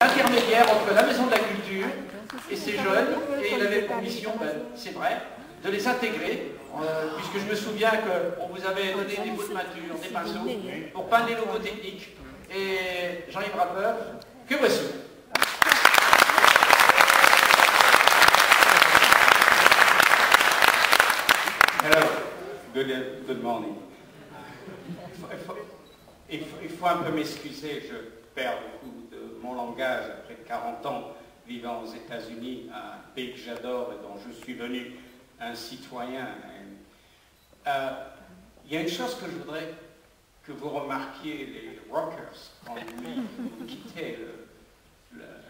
Intermédiaire entre la Maison de la Culture et ces jeunes, et il avait pour mission, c'est vrai, de les intégrer, puisque je me souviens qu'on vous avait donné des pots de peinture, des pinceaux, pour peindre les logos techniques. Et Jean-Yves Rappeur, que voici. Hello, good morning. Il faut un peu m'excuser, je perds beaucoup de mon langage après 40 ans vivant aux États-Unis, un pays que j'adore et dont je suis venu un citoyen. Il y a une chose que je voudrais que vous remarquiez, les rockers, quand vous quittez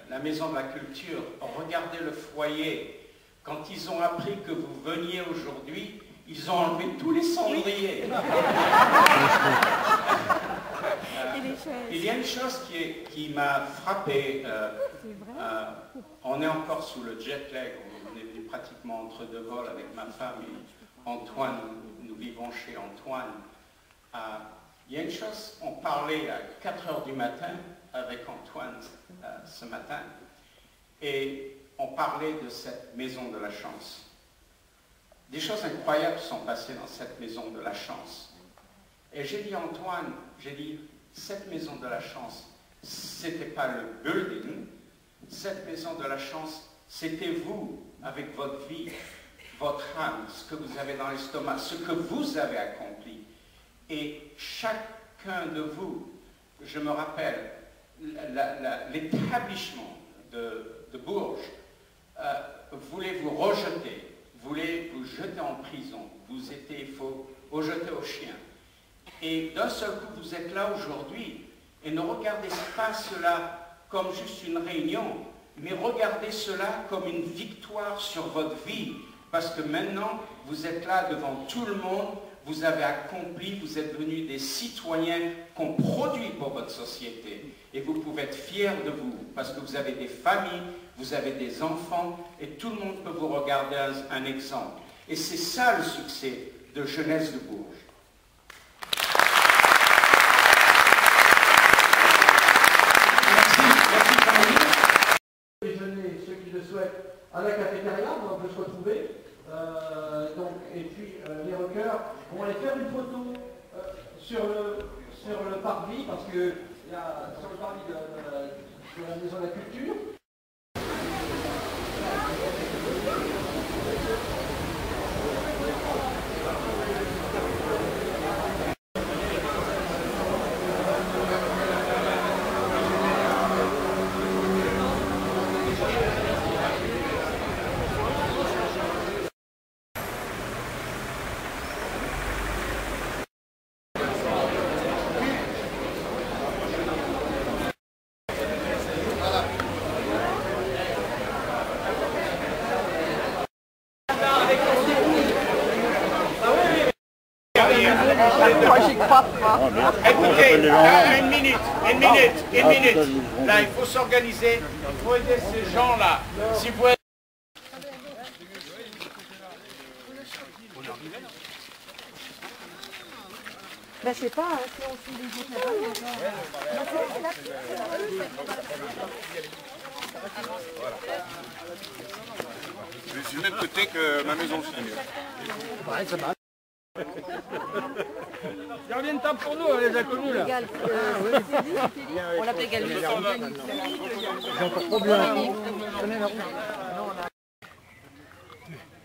la Maison de la Culture, regardez le foyer. Quand ils ont appris que vous veniez aujourd'hui, ils ont enlevé tous les cendriers. Il y a une chose qui m'a frappé. On est encore sous le jet lag. On est venu pratiquement entre deux vols avec ma femme et Antoine. Nous vivons chez Antoine. Il y a une chose, on parlait à 4 h du matin avec Antoine ce matin. Et on parlait de cette maison de la chance. Des choses incroyables sont passées dans cette maison de la chance. Et j'ai dit à Antoine, j'ai dit, cette maison de la chance, c'était pas le building, cette maison de la chance, c'était vous, avec votre vie, votre âme, ce que vous avez dans l'estomac, ce que vous avez accompli. Et chacun de vous, je me rappelle, l'établissement de Bourges, voulait vous rejeter, voulait vous jeter en prison, vous étiez faux, vous jeter au chien. Et d'un seul coup, vous êtes là aujourd'hui, et ne regardez pas cela comme juste une réunion, mais regardez cela comme une victoire sur votre vie, parce que maintenant, vous êtes là devant tout le monde, vous avez accompli, vous êtes devenus des citoyens qu'on produit pour votre société. Et vous pouvez être fiers de vous, parce que vous avez des familles, vous avez des enfants, et tout le monde peut vous regarder un exemple. Et c'est ça le succès de Jeunesse de Bourges. Déjeuner, ceux qui le souhaitent, à la cafétéria, on peut se retrouver. Et puis les rockers vont aller faire une photo sur le parvis, parce que sur le parvis de la Maison de la Culture. Écoutez, une minute. Là, il faut s'organiser, il faut aider ces gens-là. Si vous... Ben, je sais pas, si on suit les autres là-bas. Je suis du même côté que ma maison aussi. Il revient de table pour nous, les inconnus là. On l'appelle Galvin. J'ai encore trop bien.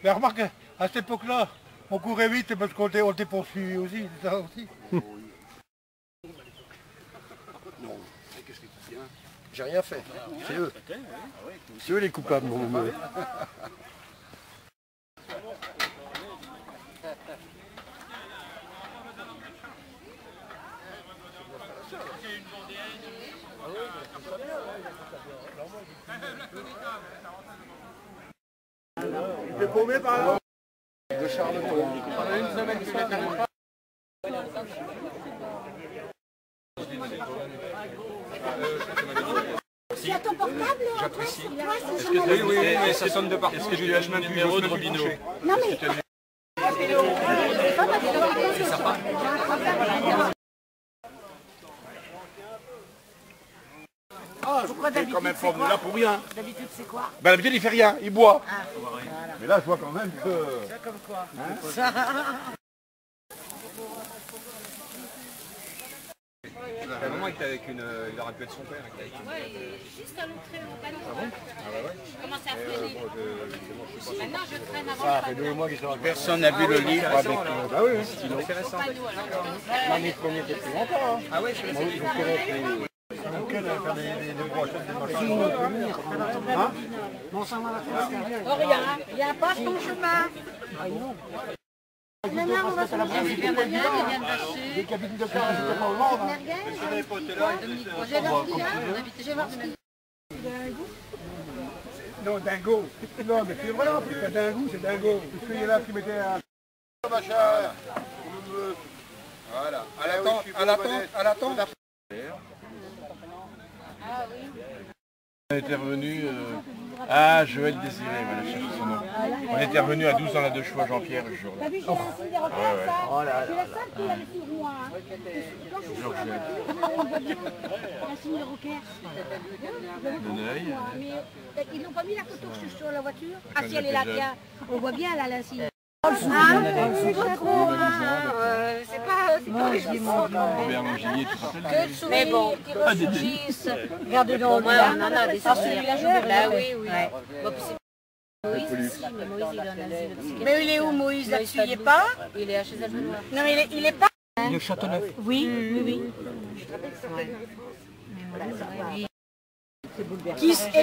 Mais remarque, à cette époque-là, on courait vite parce qu'on était poursuivis aussi, c'est ça aussi. Non, qu'est-ce que tu dis? J'ai rien fait, c'est eux. C'est eux les coupables, mon moment. Il fait paumé par là. De Charleton. Pendant une semaine que je l'ai terminé. C'est à ton portable? J'apprécie. Oui, mais ça sonne de partout. Est-ce que j'ai eu le numéro de Robino? Non mais... C'est sympa. Ah, je quoi Il est quand même pas venu là pour rien. D'habitude, c'est quoi? Ben d'habitude, il fait rien, il boit. Ah, voilà. Mais là, je vois quand même que... Ça comme quoi. À un moment, il était avec une... Il aurait pu être son père. Ouais, juste à l'entrée au panneau. Ah bon? Je commence à freiner. Maintenant, je freine avant le panneau. Personne n'a vu le livre avec Bah oui, stylo. Panneau, alors. Non, mais je connais depuis longtemps. Ah oui, je connais depuis longtemps. Oh, il y a pas ton chemin. Maintenant, on va se manger Il vient de lâcher. Des cabines de car, c'était pas au vent. J'ai voir. Non, dingo. Non, mais c'est vrai, c'est dingo, c'est dingo. Parce qu'il y en a qui mettaient un... Voilà. À l'attente, à l'attente, à l'attente. On était revenu à Joël Désiré, voilà, je cherche son nom. On était revenu à 12 dans la deux chevaux Jean-Pierre ce jour-là. T'as vu, j'ai un signe des repères, ça? C'est la seule qui l'avait sur moi. Un signe de rocker. Mais ils n'ont pas mis la photo que je suis sur la voiture? Ah si, elle est là, tiens. On voit bien là, la signe. Ah, c'est pas trop, c'est pas Bernard-Gillier, tout ça. mais bon, qui ressurgissent. Regardez-nous, au moins, on en a des souvenirs. Là, oui, oui. Moïse aussi, mais Moïse, il est en asile psychiatrique. Mais il est où, Moïse, là-dessus? Il est pas? Il est à chez Algenois. Non, mais il est pas? Le Châteauneuf. Oui, oui, oui.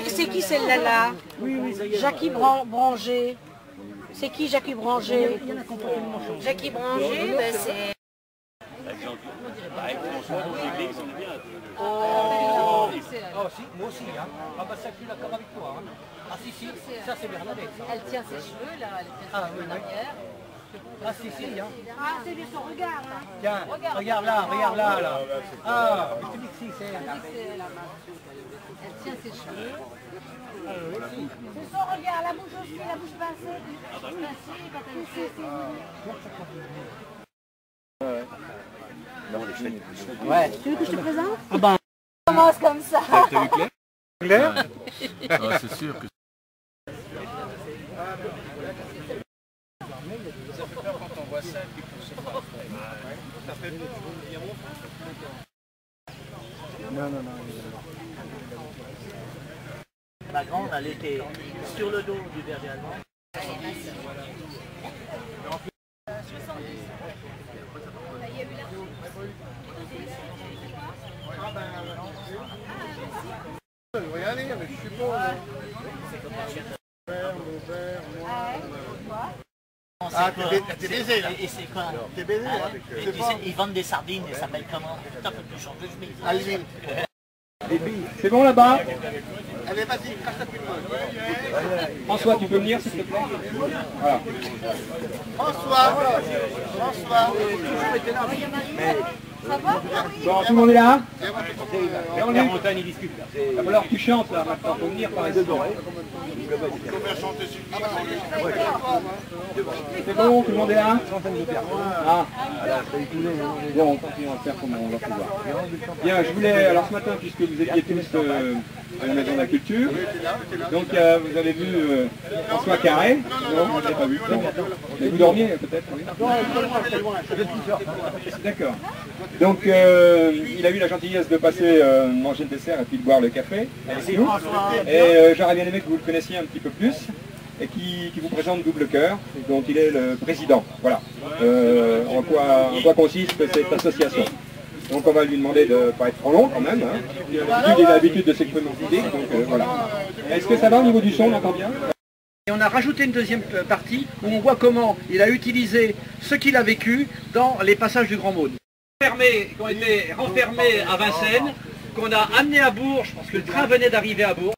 C'est qui celle-là là? Jackie Branger. C'est qui Jackie Branger? Jackie Branger, ben c'est... Oh, si, moi aussi, hein. Ah bah ça, je suis d'accord avec toi. Hein. Ah si, si, ça c'est Bernadette. Ça. Elle tient ses cheveux, là, elle tient ses cheveux en arrière. Ah si, si, hein. Ah, c'est de son regard, hein. Tiens, regarde là, regarde là, là. Ah, je te dis que si, c'est elle. Elle tient ses cheveux. C'est son regard, la bouche aussi, la bouche pincée. Ouais. Tu veux que je te présente? Ah ben. On commence comme ça. T'as vu Claire? Claire? Ah, c'est sûr que... Ça fait peur quand on voit ça, puis qu'on se parle. Ça fait peur. Non, non, non. La grande, elle était sur le dos du berger allemand. Regardez, mais je suis beau. Ah, t'es baisé là. Et c'est quoi? T'es baisé là. Ils vendent des sardines, elles s'appellent comment? Putain, faut que tu changes de chemise. À l'huile. C'est bon là-bas? Allez, vas-y, casse la pute. François, tu peux venir s'il te plaît? Voilà. François. François. Bon, tout le monde est là? La montagne, il discute là. Il va falloir que tu chantes là, maintenant, faut venir par exemple. C'est bon, tout le monde est là? Ah, bon, tant pis, on va faire comme on va pouvoir. Bien, je voulais, alors ce matin, puisque vous étiez tous à la Maison de la Culture, donc vous avez vu François Carré. Non, je ne l'ai pas vu. Mais vous dormiez peut-être? Oui. D'accord. Donc il a eu la gentillesse de passer manger le dessert et puis de boire le café avec nous. Et j'aurais bien aimé que vous le connaissiez un petit peu plus et qui vous présente Double Cœur, dont il est le président. Voilà. En quoi consiste cette association. Donc on va lui demander de ne pas être trop long quand même. Hein. Il a l'habitude de s'exprimer physique, donc voilà. Est-ce que ça va au niveau du son, on entend bien? Et on a rajouté une deuxième partie où on voit comment il a utilisé ce qu'il a vécu dans les passages du Grand Maune. Qui ont été renfermés à Vincennes, qu'on a amenés à Bourges parce que le train venait d'arriver à Bourges.